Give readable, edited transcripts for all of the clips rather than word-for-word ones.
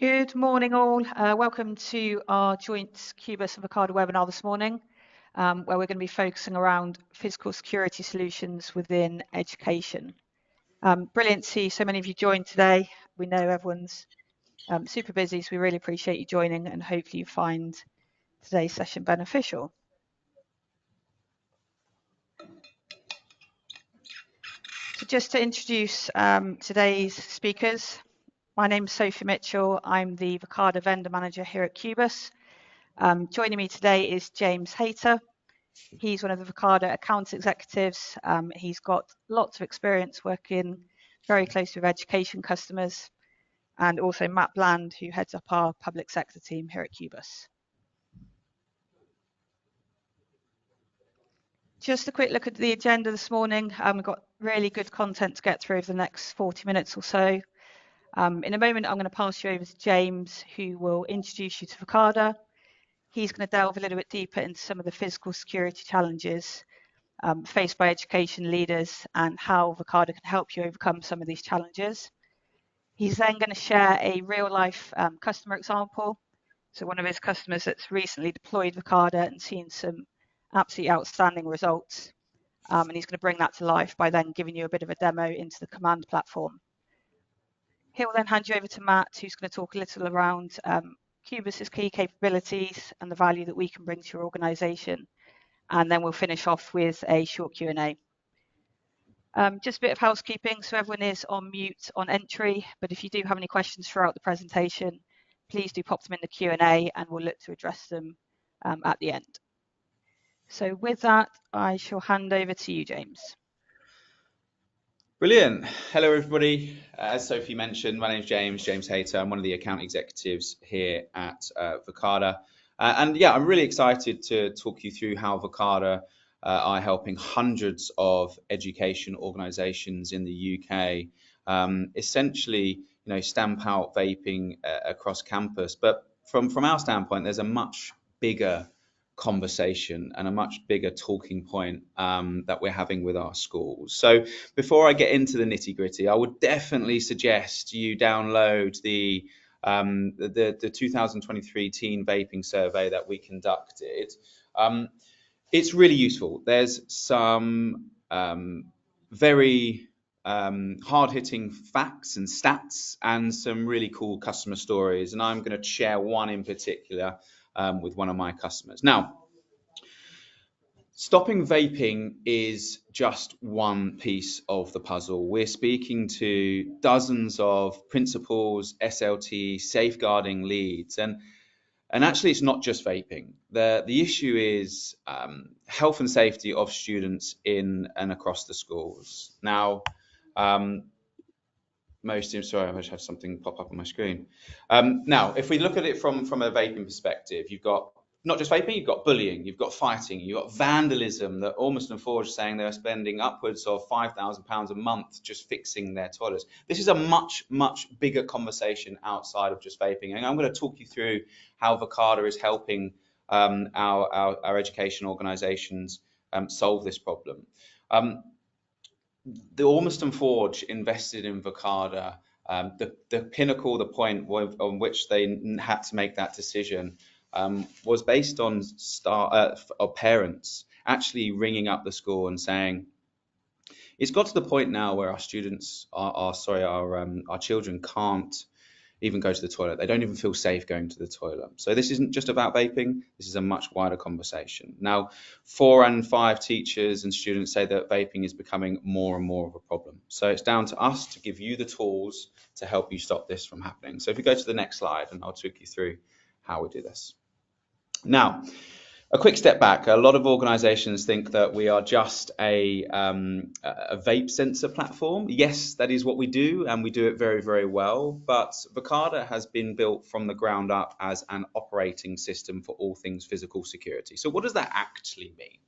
Good morning all. Welcome to our joint Cubus and Verkada webinar this morning, where we're going to be focusing around physical security solutions within education. Brilliant to see so many of you joined today. We know everyone's super busy, so we really appreciate you joining and hopefully you find today's session beneficial. So just to introduce today's speakers, my name is Sophie Mitchell. I'm the Verkada vendor manager here at Cubus. Joining me today is James Hayter. He's one of the Verkada account executives. He's got lots of experience working very closely with education customers, and also Matt Bland, who heads up our public sector team here at Cubus. Just a quick look at the agenda this morning. We've got really good content to get through over the next 40 minutes or so. In a moment, I'm going to pass you over to James, who will introduce you to Verkada. He's going to delve a little bit deeper into some of the physical security challenges faced by education leaders and how Verkada can help you overcome some of these challenges. He's then going to share a real-life customer example. So one of his customers that's recently deployed Verkada and seen some absolutely outstanding results. And he's going to bring that to life by then giving you a bit of a demo into the command platform. He'll then hand you over to Matt, who's going to talk a little around Cubus's key capabilities and the value that we can bring to your organization. And then we'll finish off with a short Q&A. Just a bit of housekeeping, so everyone is on mute on entry, but if you do have any questions throughout the presentation, please do pop them in the Q&A and we'll look to address them at the end. So with that, I shall hand over to you, James. Brilliant. Hello, everybody. As Sophie mentioned, my name is James Hayter. I'm one of the account executives here at Verkada. And yeah, I'm really excited to talk you through how Verkada are helping hundreds of education organisations in the UK essentially, stamp out vaping across campus. But from our standpoint, there's a much bigger conversation and a much bigger talking point that we're having with our schools. So before I get into the nitty-gritty, I would definitely suggest you download the 2023 teen vaping survey that we conducted. It's really useful. There's some very hard-hitting facts and stats and some really cool customer stories. And I'm going to share one in particular with one of my customers. Now, stopping vaping is just one piece of the puzzle. We're speaking to dozens of principals, SLT, safeguarding leads, and actually it's not just vaping. The issue is health and safety of students in and across the schools. Now, sorry, I just had something pop up on my screen. Now, if we look at it from a vaping perspective, you've got not just vaping, you've got bullying, you've got fighting, you've got vandalism. That Ormiston Forge is saying they're spending upwards of £5,000 a month just fixing their toilets. This is a much bigger conversation outside of just vaping, and I'm going to talk you through how Verkada is helping our education organisations solve this problem. The Ormiston Forge invested in Verkada. The pinnacle, the point on which they had to make that decision was based on parents actually ringing up the school and saying, it's got to the point now where our students, our children can't even go to the toilet. They don't even feel safe going to the toilet. So this isn't just about vaping. This is a much wider conversation. Now, 4 and 5 teachers and students say that vaping is becoming more and more of a problem. So it's down to us to give you the tools to help you stop this from happening. So if you go to the next slide, and I'll talk you through how we do this. Now, a quick step back. A lot of organisations think that we are just a vape sensor platform. Yes, that is what we do, and we do it very, very well. But Verkada has been built from the ground up as an operating system for all things physical security. So what does that actually mean?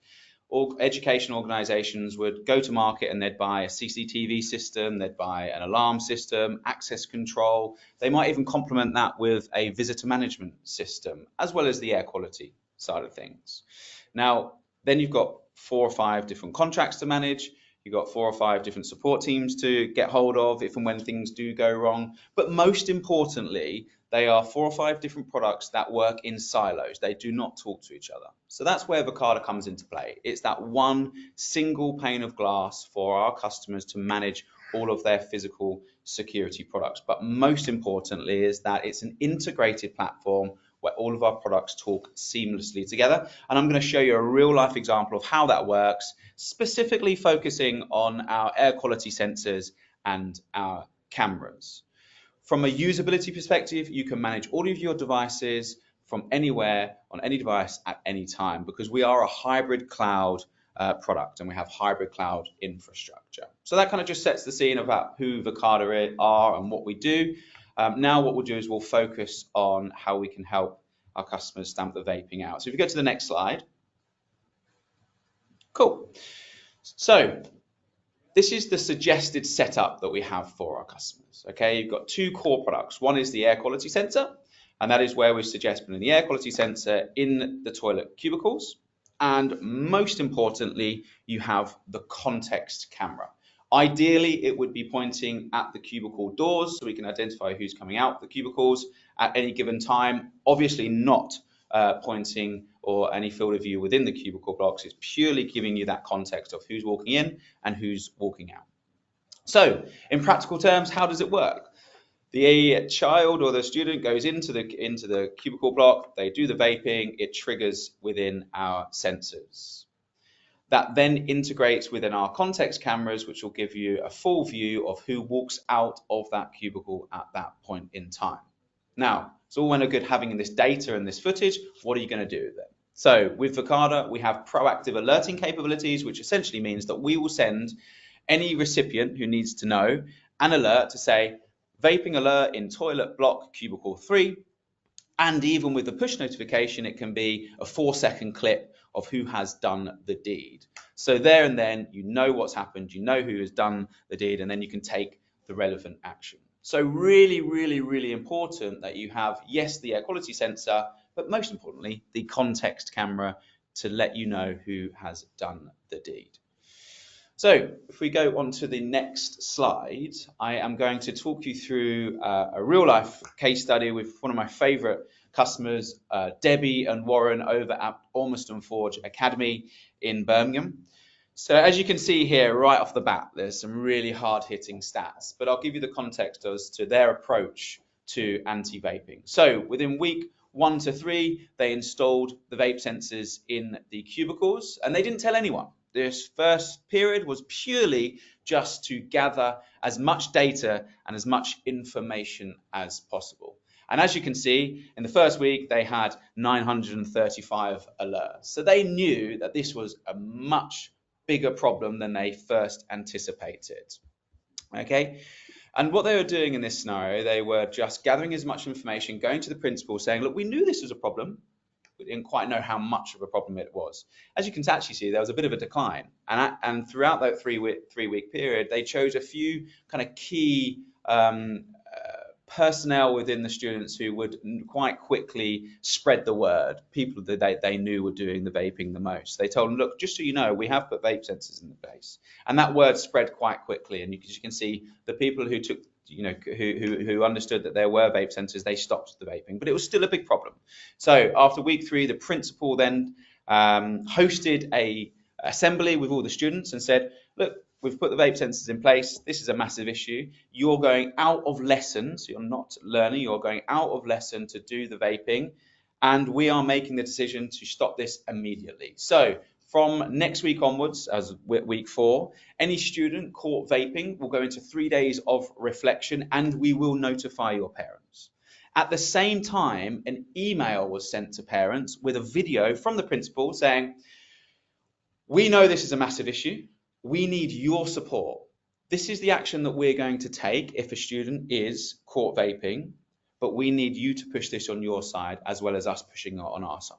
Education organisations would go to market and they'd buy a CCTV system, they'd buy an alarm system, access control. They might even complement that with a visitor management system, as well as the air quality side of things. Now, then you've got 4 or 5 different contracts to manage. You've got 4 or 5 different support teams to get hold of if and when things do go wrong. But most importantly, they are 4 or 5 different products that work in silos. They do not talk to each other. So that's where Verkada comes into play. It's that one single pane of glass for our customers to manage all of their physical security products. But most importantly is that it's an integrated platform where all of our products talk seamlessly together. And I'm going to show you a real life example of how that works, specifically focusing on our air quality sensors and our cameras. From a usability perspective, you can manage all of your devices from anywhere on any device at any time, because we are a hybrid cloud product and we have hybrid cloud infrastructure. So that kind of just sets the scene about who Verkada are and what we do. Now what we'll do is we'll focus on how we can help our customers stamp the vaping out. So if you go to the next slide. Cool. So this is the suggested setup that we have for our customers. Okay, you've got 2 core products. One is the air quality sensor, and that is where we suggest putting the air quality sensor in the toilet cubicles. And most importantly, you have the context camera. Ideally, it would be pointing at the cubicle doors so we can identify who's coming out the cubicles at any given time. Obviously not pointing or any field of view within the cubicle blocks. It's purely giving you that context of who's walking in and who's walking out. So in practical terms, how does it work? The child or the student goes into the cubicle block, they do the vaping, it triggers within our sensors. That then integrates within our context cameras, which will give you a full view of who walks out of that cubicle at that point in time. Now, it's all well and good having this data and this footage. What are you going to do with it? So with Verkada, we have proactive alerting capabilities, which essentially means that we will send any recipient who needs to know an alert to say, vaping alert in toilet block cubicle 3. And even with the push notification, it can be a 4-second clip of who has done the deed. So there and then, you know what's happened, you know who has done the deed, and then you can take the relevant action. So really, really, really important that you have, yes, the air quality sensor, but most importantly, the context camera to let you know who has done the deed. So if we go on to the next slide, I am going to talk you through a real life case study with one of my favorite customers, Debbie and Warren over at Ormiston Forge Academy in Birmingham. So as you can see here right off the bat, there's some really hard hitting stats, but I'll give you the context as to their approach to anti-vaping. So within week 1 to 3, they installed the vape sensors in the cubicles and they didn't tell anyone. This first period was purely just to gather as much data and as much information as possible. And as you can see, in the first week, they had 935 alerts. So they knew that this was a much bigger problem than they first anticipated. Okay. And what they were doing in this scenario, they were just gathering as much information, going to the principal saying, look, we knew this was a problem. We didn't quite know how much of a problem it was. As you can actually see, there was a bit of a decline. And throughout that three-week period, they chose a few kind of key personnel within the students who would quite quickly spread the word, people that they knew were doing the vaping the most. They told them, look, just so you know, we have put vape sensors in the place. And that word spread quite quickly. And as you can see, the people who took who understood that there were vape sensors, they stopped the vaping, but it was still a big problem. So after week 3, the principal then hosted a assembly with all the students and said, look, we've put the vape sensors in place. This is a massive issue. You're going out of lesson, so you're not learning, you're going out of lesson to do the vaping, and we are making the decision to stop this immediately. So from next week onwards, as week 4, any student caught vaping will go into 3 days of reflection and we will notify your parents. At the same time, an email was sent to parents with a video from the principal saying, we know this is a massive issue. We need your support. This is the action that we're going to take if a student is caught vaping, but we need you to push this on your side as well as us pushing it on our side.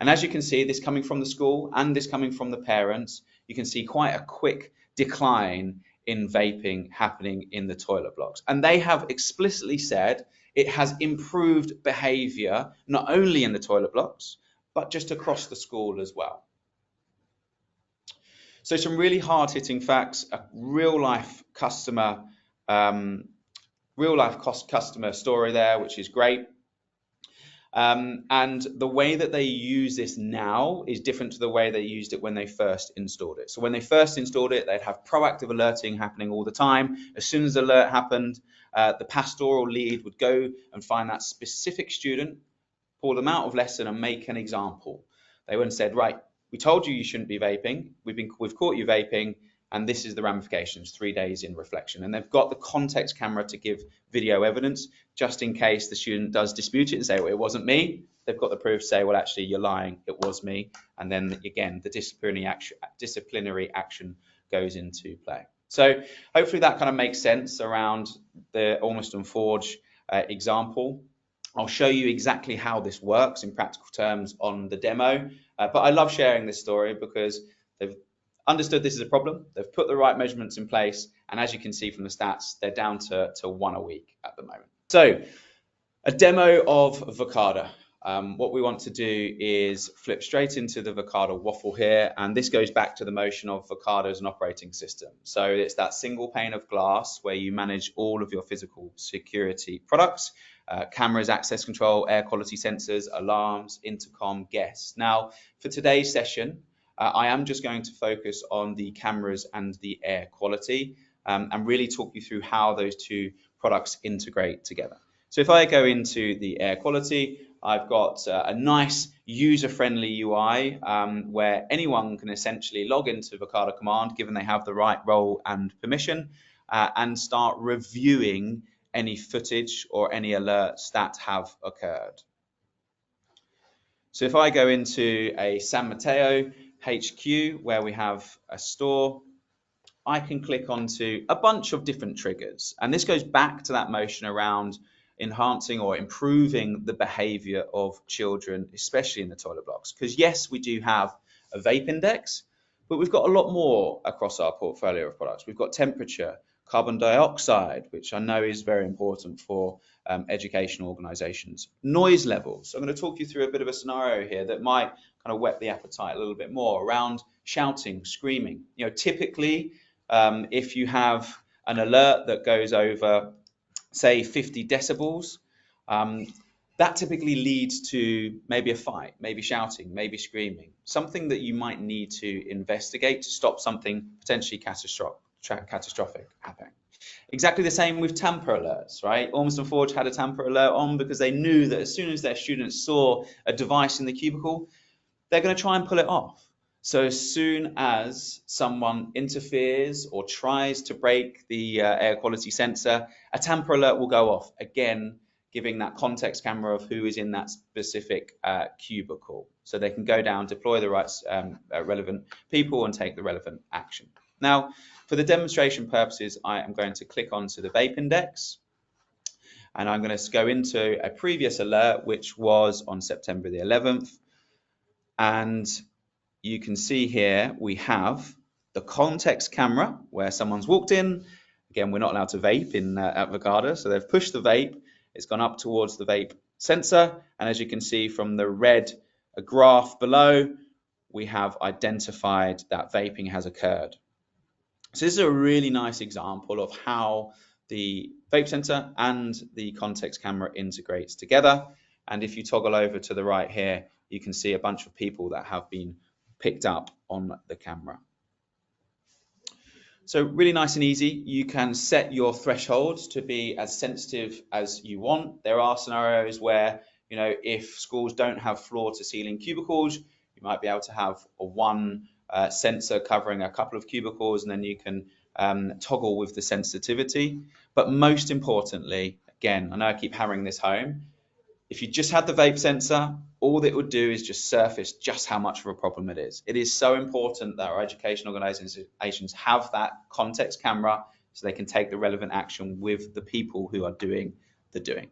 And as you can see, this coming from the school and this coming from the parents, you can see quite a quick decline in vaping happening in the toilet blocks. And they have explicitly said it has improved behavior, not only in the toilet blocks, but just across the school as well. So some really hard-hitting facts, a real-life customer, customer story there, which is great. And the way that they use this now is different to the way they used it when they first installed it. So when they first installed it, they'd have proactive alerting happening all the time. As soon as the alert happened, the pastoral lead would go and find that specific student, pull them out of lesson and make an example. They went and said, right, we told you you shouldn't be vaping. We've caught you vaping, and this is the ramifications, 3 days in reflection. And they've got the context camera to give video evidence, just in case the student does dispute it and say, well, it wasn't me. They've got the proof to say, well, actually, you're lying, it was me. And then again, the disciplinary action goes into play. So hopefully that kind of makes sense around the Ormiston Forge example. I'll show you exactly how this works in practical terms on the demo, but I love sharing this story because they've understood this is a problem, they've put the right measurements in place, and as you can see from the stats, they're down to 1 a week at the moment. So a demo of Verkada. What we want to do is flip straight into the Verkada waffle here, and this goes back to the motion of Verkada as an operating system. So it's that single pane of glass where you manage all of your physical security products, cameras, access control, air quality sensors, alarms, intercom, guests. Now, for today's session, I am just going to focus on the cameras and the air quality, and really talk you through how those two products integrate together. So if I go into the air quality, I've got a nice user-friendly UI where anyone can essentially log into Verkada Command, given they have the right role and permission, and start reviewing any footage or any alerts that have occurred. So if I go into a San Mateo HQ where we have a store, I can click onto a bunch of different triggers. And this goes back to that motion around enhancing or improving the behavior of children, especially in the toilet blocks. Because yes, we do have a vape index, but we've got a lot more across our portfolio of products. We've got temperature, carbon dioxide, which I know is very important for educational organizations, noise levels. So I'm going to talk you through a bit of a scenario here that might kind of whet the appetite a little bit more around shouting, screaming. You know, typically, if you have an alert that goes over, say, 50 decibels, that typically leads to maybe a fight, maybe shouting, maybe screaming, something that you might need to investigate to stop something potentially catastrophic happening. Exactly the same with tamper alerts, right? Ormiston Forge had a tamper alert on because they knew that as soon as their students saw a device in the cubicle, they're going to try and pull it off. So as soon as someone interferes or tries to break the air quality sensor, a tamper alert will go off, again, giving that context camera of who is in that specific cubicle. So they can go down, deploy the right relevant people and take the relevant action. Now, for the demonstration purposes, I am going to click onto the vape index, and I'm going to go into a previous alert, which was on September the 11th. And you can see here we have the context camera where someone's walked in. Again, we're not allowed to vape in at Verkada, so they've pushed the vape. It's gone up towards the vape sensor, and as you can see from the red graph below, we have identified that vaping has occurred. So this is a really nice example of how the vape sensor and the context camera integrates together. And if you toggle over to the right here, you can see a bunch of people that have been picked up on the camera. So really nice and easy. You can set your thresholds to be as sensitive as you want. There are scenarios where, you know, if schools don't have floor to ceiling cubicles, you might be able to have a one sensor covering a couple of cubicles, and then you can toggle with the sensitivity. But most importantly, again, I know I keep hammering this home, if you just had the vape sensor, all that it would do is just surface just how much of a problem it is. It is so important that our education organizations have that context camera so they can take the relevant action with the people who are doing the doing.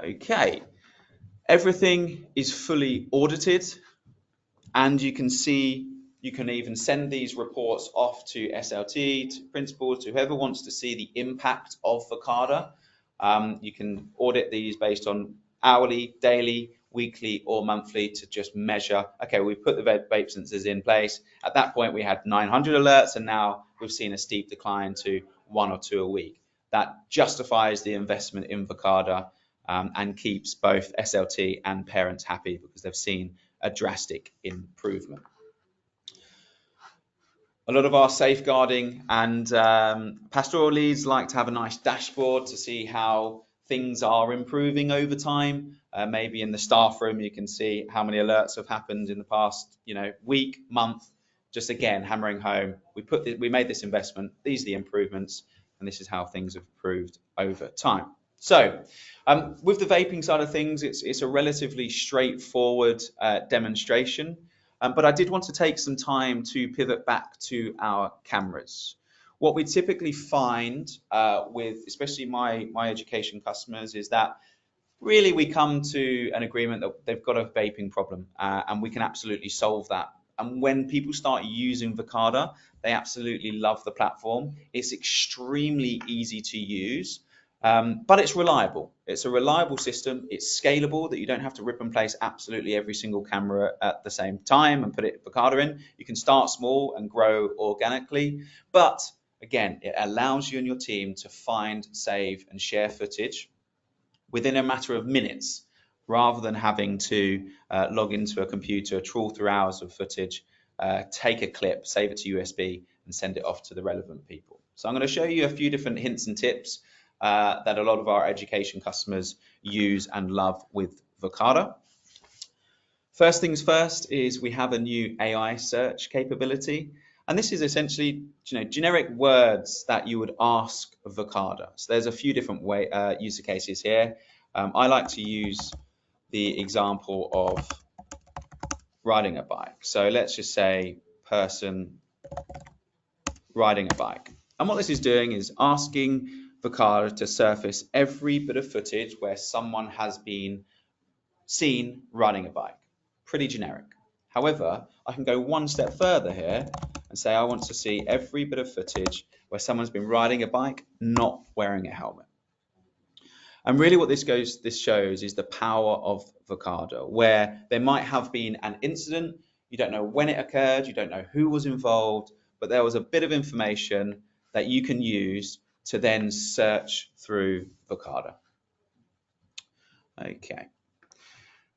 Okay, everything is fully audited, and you can see, you can even send these reports off to SLT, to principals, to whoever wants to see the impact of Verkada. You can audit these based on hourly, daily, weekly or monthly to just measure, okay, we've put the vape sensors in place. At that point, we had 900 alerts, and now we've seen a steep decline to 1 or 2 a week. That justifies the investment in Verkada and keeps both SLT and parents happy because they've seen a drastic improvement. A lot of our safeguarding and pastoral leads like to have a nice dashboard to see how things are improving over time. Maybe in the staff room, you can see how many alerts have happened in the past, week, month. Just again, hammering home, we made this investment. These are the improvements, and this is how things have improved over time. So, with the vaping side of things, it's a relatively straightforward demonstration. But I did want to take some time to pivot back to our cameras. What we typically find with especially my education customers is that really we come to an agreement that they've got a vaping problem and we can absolutely solve that. And when people start using Verkada, they absolutely love the platform. It's extremely easy to use. But it's reliable. It's a reliable system. It's scalable, that you don't have to rip and place absolutely every single camera at the same time and put it Verkada in. You can start small and grow organically. But again, it allows you and your team to find, save, and share footage within a matter of minutes, rather than having to log into a computer, trawl through hours of footage, take a clip, save it to USB, and send it off to the relevant people. So I'm going to show you a few different hints and tips that a lot of our education customers use and love with Verkada. First things first is we have a new AI search capability. And this is essentially generic words that you would ask Verkada. So there's a few different user cases here. I like to use the example of riding a bike. So let's just say person riding a bike. And what this is doing is asking Verkada to surface every bit of footage where someone has been seen riding a bike. Pretty generic. However, I can go one step further here and say I want to see every bit of footage where someone's been riding a bike not wearing a helmet. And really what this shows is the power of Verkada, where there might have been an incident, you don't know when it occurred, you don't know who was involved, but there was a bit of information that you can use to then search through Verkada. Okay.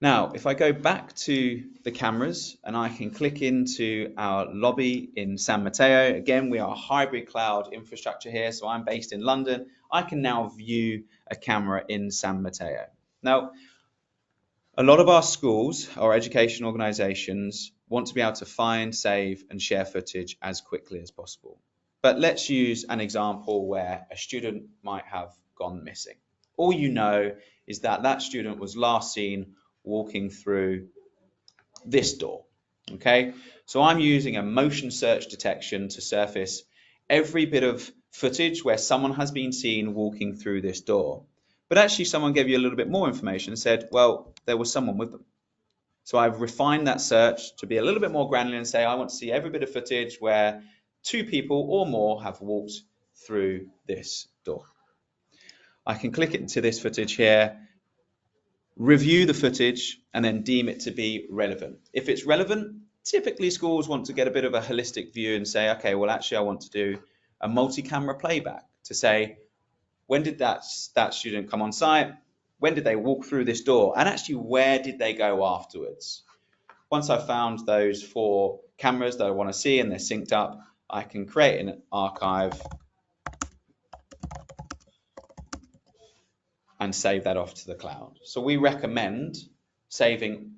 Now, if I go back to the cameras and I can click into our lobby in San Mateo, again, we are a hybrid cloud infrastructure here, so I'm based in London. I can now view a camera in San Mateo. Now, a lot of our schools, our education organizations, want to be able to find, save, and share footage as quickly as possible. But let's use an example where a student might have gone missing. All you know is that that student was last seen walking through this door. Okay, so I'm using a motion search detection to surface every bit of footage where someone has been seen walking through this door. But actually someone gave you a little bit more information and said, well, there was someone with them. So I've refined that search to be a little bit more granular and say I want to see every bit of footage where 2 people or more have walked through this door. I can click into this footage here, review the footage, and then deem it to be relevant. If it's relevant, typically schools want to get a bit of a holistic view and say, okay, well, actually, I want to do a multi-camera playback to say, when did that student come on site? When did they walk through this door? And actually, where did they go afterwards? Once I've found those 4 cameras that I want to see and they're synced up, I can create an archive and save that off to the cloud. So we recommend saving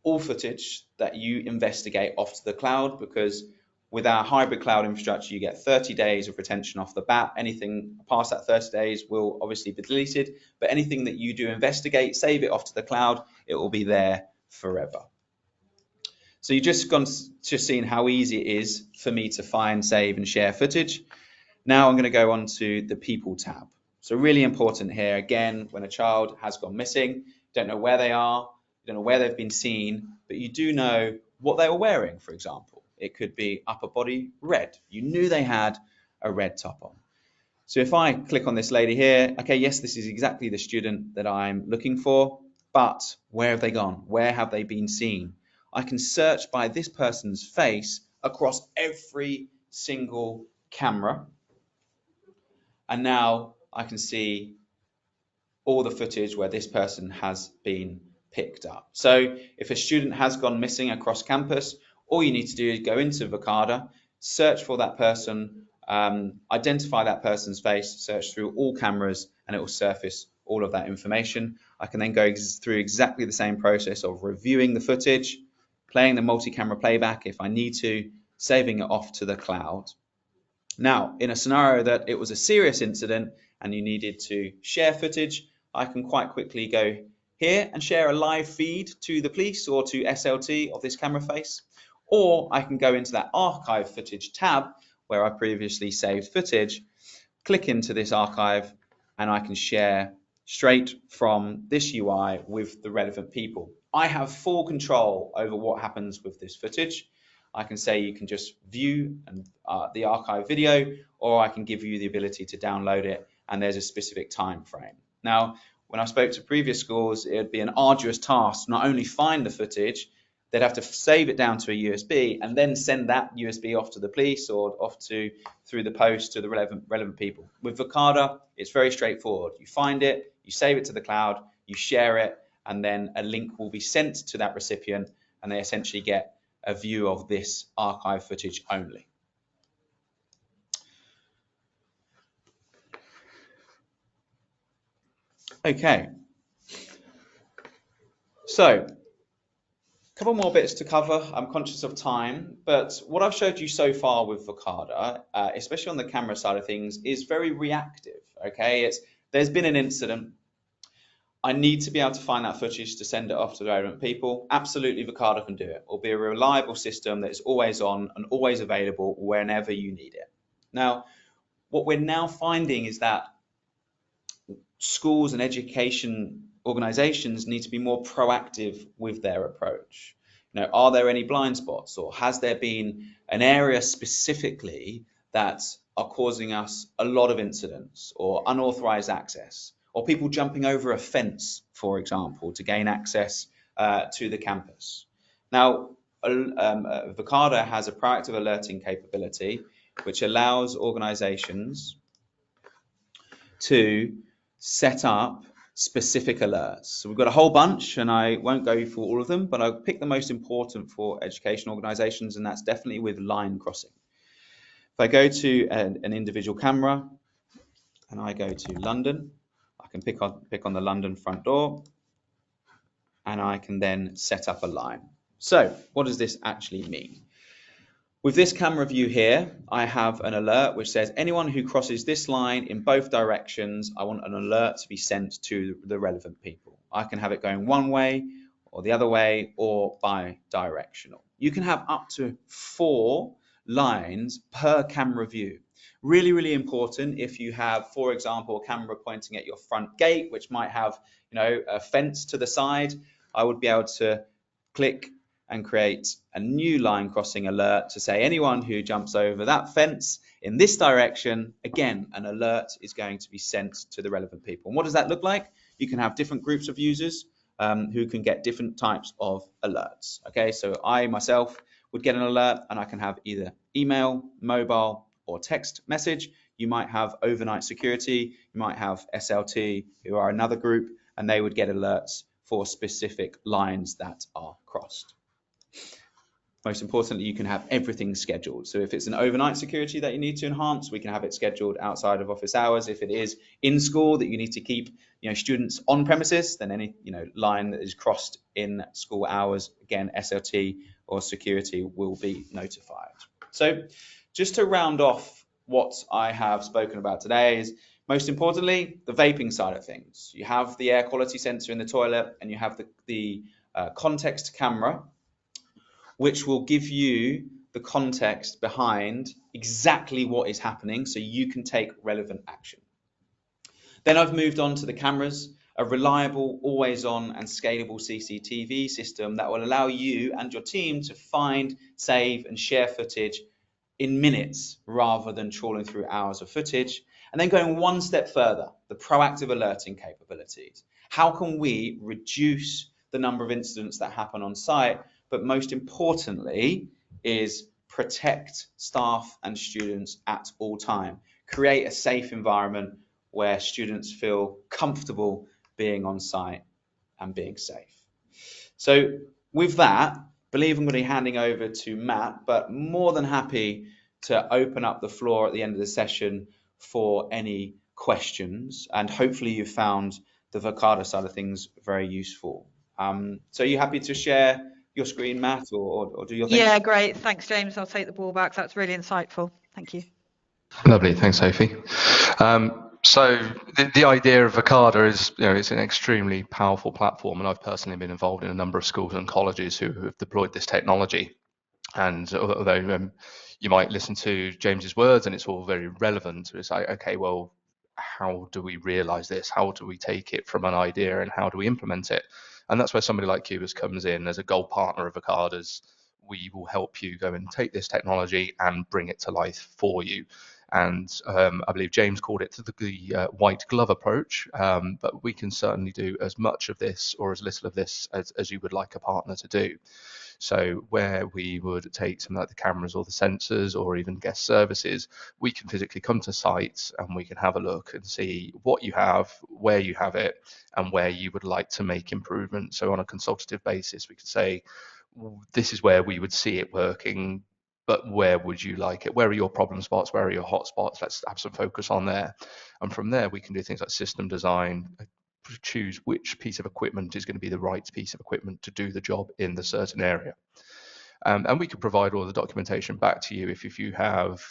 all footage that you investigate off to the cloud, because with our hybrid cloud infrastructure, you get 30 days of retention off the bat. Anything past that 30 days will obviously be deleted, but anything that you do investigate, save it off to the cloud, it will be there forever. So you've just seen how easy it is for me to find, save, and share footage. Now I'm going to go on to the people tab. So really important here, again, when a child has gone missing, you don't know where they are, you don't know where they've been seen, but you do know what they were wearing, for example. It could be upper body red. You knew they had a red top on. So if I click on this lady here, okay, yes, this is exactly the student that I'm looking for, but where have they gone? Where have they been seen? I can search by this person's face across every single camera, and now I can see all the footage where this person has been picked up. So if a student has gone missing across campus, all you need to do is go into Verkada, search for that person, identify that person's face, search through all cameras, and it will surface all of that information. I can then go through exactly the same process of reviewing the footage, playing the multi-camera playback if I need to, saving it off to the cloud. Now, in a scenario that it was a serious incident and you needed to share footage, I can quite quickly go here and share a live feed to the police or to SLT of this camera face. Or I can go into that archive footage tab where I previously saved footage, click into this archive, and I can share straight from this UI with the relevant people. I have full control over what happens with this footage. I can say you can just view the archive video, or I can give you the ability to download it, and there's a specific time frame. Now, when I spoke to previous schools, it would be an arduous task to not only find the footage, they'd have to save it down to a USB and then send that USB off to the police or off to through the post to the relevant people. With Verkada, it's very straightforward. You find it, you save it to the cloud, you share it, and then a link will be sent to that recipient, and they essentially get a view of this archive footage only. Okay, so a couple more bits to cover. I'm conscious of time, but what I've showed you so far with Verkada, especially on the camera side of things, is very reactive. Okay, there's been an incident. I need to be able to find that footage to send it off to the relevant people. Absolutely, Verkada can do it. It'll be a reliable system that is always on and always available whenever you need it. Now, what we're now finding is that schools and education organizations need to be more proactive with their approach. You know, are there any blind spots, or has there been an area specifically that are causing us a lot of incidents, or unauthorized access, or people jumping over a fence, for example, to gain access to the campus? Now, Verkada has a proactive alerting capability which allows organizations to set up specific alerts. So we've got a whole bunch, and I won't go through all of them, but I'll pick the most important for education organizations, and that's definitely with line crossing. If I go to an individual camera and I go to London, I can pick on the London front door, and I can then set up a line. So what does this actually mean? With this camera view here, I have an alert which says anyone who crosses this line in both directions, I want an alert to be sent to the relevant people. I can have it going one way or the other way or bi-directional. You can have up to 4 lines per camera view. Really, really important if you have, for example, a camera pointing at your front gate, which might have, a fence to the side. I would be able to click and create a new line crossing alert to say anyone who jumps over that fence in this direction, again, an alert is going to be sent to the relevant people. And what does that look like? You can have different groups of users who can get different types of alerts. Okay, so I myself would get an alert, and I can have either email, mobile, or text message. You might have overnight security, you might have SLT, who are another group, and they would get alerts for specific lines that are crossed. Most importantly, you can have everything scheduled. So if it's an overnight security that you need to enhance, we can have it scheduled outside of office hours. If it is in school that you need to keep students on premises, then any line that is crossed in school hours, again, SLT or security will be notified. So just to round off what I have spoken about today is, most importantly, the vaping side of things. You have the air quality sensor in the toilet, and you have the context camera, which will give you the context behind exactly what is happening so you can take relevant action. Then I've moved on to the cameras, a reliable, always on and scalable CCTV system that will allow you and your team to find, save and share footage in minutes rather than trawling through hours of footage. And then going one step further, the proactive alerting capabilities. How can we reduce the number of incidents that happen on site, but most importantly is protect staff and students at all time, create a safe environment where students feel comfortable being on site and being safe. So with that, I believe I'm going to be handing over to Matt, but more than happy to open up the floor at the end of the session for any questions. And hopefully you found the Verkada side of things very useful. So are you happy to share your screen, Matt, or do your thing? Yeah, great. Thanks, James. I'll take the ball back. That's really insightful. Thank you. Lovely, thanks, Sophie. So the idea of Verkada is, it's an extremely powerful platform, and I've personally been involved in a number of schools and colleges who have deployed this technology. And although you might listen to James's words and it's all very relevant, it's like, okay, well, how do we realize this? How do we take it from an idea and how do we implement it? And that's where somebody like Cubus comes in as a gold partner of Verkada's. We will help you go and take this technology and bring it to life for you. And I believe James called it the white glove approach, but we can certainly do as much of this or as little of this as you would like a partner to do. So where we would take something like the cameras or the sensors or even guest services, we can physically come to sites and we can have a look and see what you have, where you have it, and where you would like to make improvements. So on a consultative basis, we could say, this is where we would see it working, but where would you like it? Where are your problem spots? Where are your hot spots? Let's have some focus on there. And from there, we can do things like system design, choose which piece of equipment is going to be the right piece of equipment to do the job in the certain area. And we can provide all the documentation back to you. If you have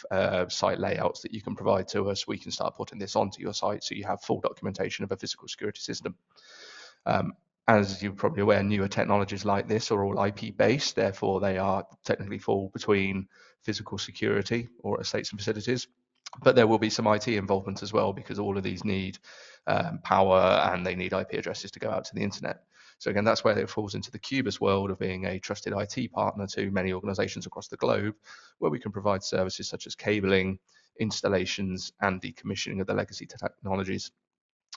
site layouts that you can provide to us, we can start putting this onto your site so you have full documentation of a physical security system. As you're probably aware, newer technologies like this are all IP based, therefore they are technically fall between physical security or estates and facilities. But there will be some IT involvement as well, because all of these need power and they need IP addresses to go out to the internet. So again, that's where it falls into the Cubus world of being a trusted IT partner to many organizations across the globe, where we can provide services such as cabling, installations, and decommissioning of the legacy technologies.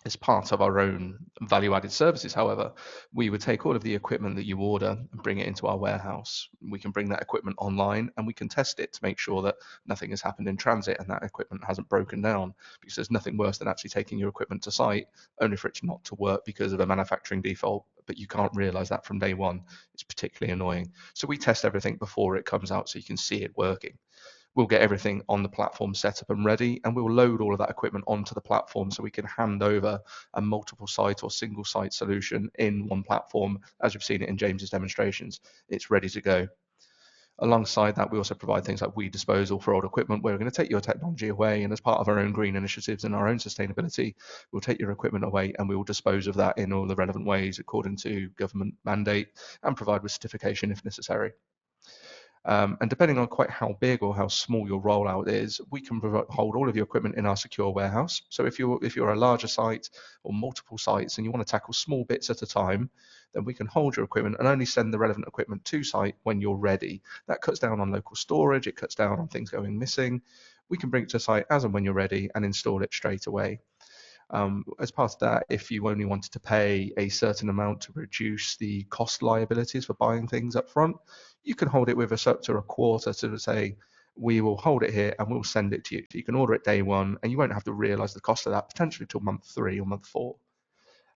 As part of our own value-added services, however, we would take all of the equipment that you order and bring it into our warehouse. We can bring that equipment online and we can test it to make sure that nothing has happened in transit and that equipment hasn't broken down, because there's nothing worse than actually taking your equipment to site only for it not to work because of a manufacturing default, but you can't realize that from day one. It's particularly annoying. So we test everything before it comes out so you can see it working. We'll get everything on the platform set up and ready, and we'll load all of that equipment onto the platform so we can hand over a multiple site or single site solution in one platform, as we've seen it in James's demonstrations. It's ready to go. Alongside that, we also provide things like weed disposal for old equipment, where we're going to take your technology away, and as part of our own green initiatives and our own sustainability, we'll take your equipment away and we will dispose of that in all the relevant ways according to government mandate and provide with certification if necessary. And depending on quite how big or how small your rollout is, we can hold all of your equipment in our secure warehouse. So if you're a larger site or multiple sites and you want to tackle small bits at a time, then we can hold your equipment and only send the relevant equipment to site when you're ready. That cuts down on local storage, it cuts down on things going missing. We can bring it to site as and when you're ready and install it straight away. As part of that, if you only wanted to pay a certain amount to reduce the cost liabilities for buying things up front, you can hold it with us up to a quarter to say, we will hold it here and we'll send it to you. So you can order it day one and you won't have to realize the cost of that potentially till month 3 or month 4.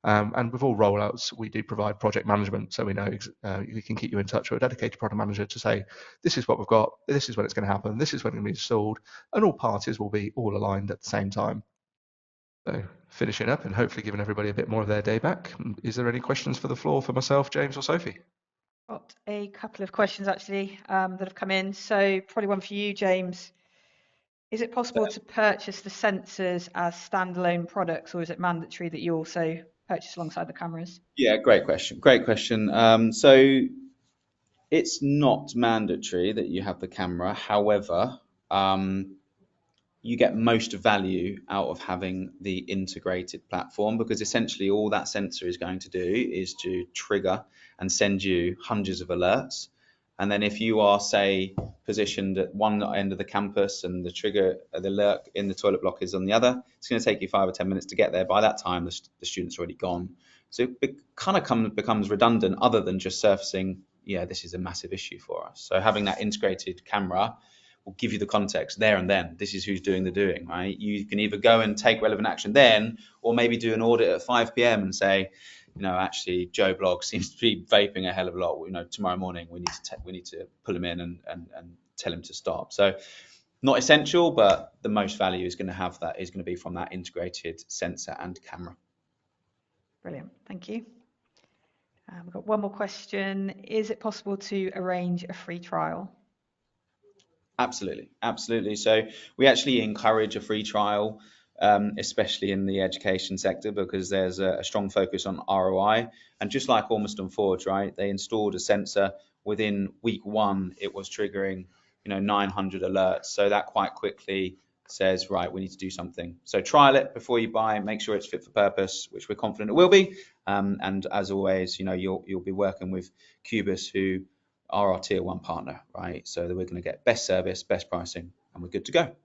And with all rollouts, we do provide project management, so we know we can keep you in touch with a dedicated product manager to say, this is what we've got, this is when it's going to happen, this is when it's going to be installed, and all parties will be all aligned at the same time. So finishing up and hopefully giving everybody a bit more of their day back. Is there any questions for the floor for myself, James or Sophie? Got a couple of questions actually that have come in. So probably one for you, James. Is it possible to purchase the sensors as standalone products, or is it mandatory that you also purchase alongside the cameras? Yeah, great question. Great question. So it's not mandatory that you have the camera. However, you get most value out of having the integrated platform, because essentially all that sensor is going to do is to trigger and send you hundreds of alerts And then if you are, say, positioned at one end of the campus and the trigger, the alert in the toilet block is on the other, it's going to take you 5 or 10 minutes to get there. By that time, the student's already gone. So it kind of becomes redundant, other than just surfacing, yeah, this is a massive issue for us. So having that integrated camera will give you the context there and then. This is who's doing the doing, right? You can either go and take relevant action then, or maybe do an audit at 5 p.m. and say, you know, actually Joe Blogg seems to be vaping a hell of a lot. You know, tomorrow morning we need to pull him in and tell him to stop. So not essential, but the most value is going to be from that integrated sensor and camera. Brilliant, thank you. We've got one more question. Is it possible to arrange a free trial? Absolutely, absolutely. So we actually encourage a free trial, especially in the education sector, because there's a strong focus on ROI. And just like Ormiston Forge, right, they installed a sensor. Within week 1, it was triggering, 900 alerts. So that quite quickly says, right, we need to do something. So trial it before you buy, make sure it's fit for purpose, which we're confident it will be. And as always, you'll be working with Cubus, who are our tier 1 partner, right? So that we're going to get best service, best pricing, and we're good to go.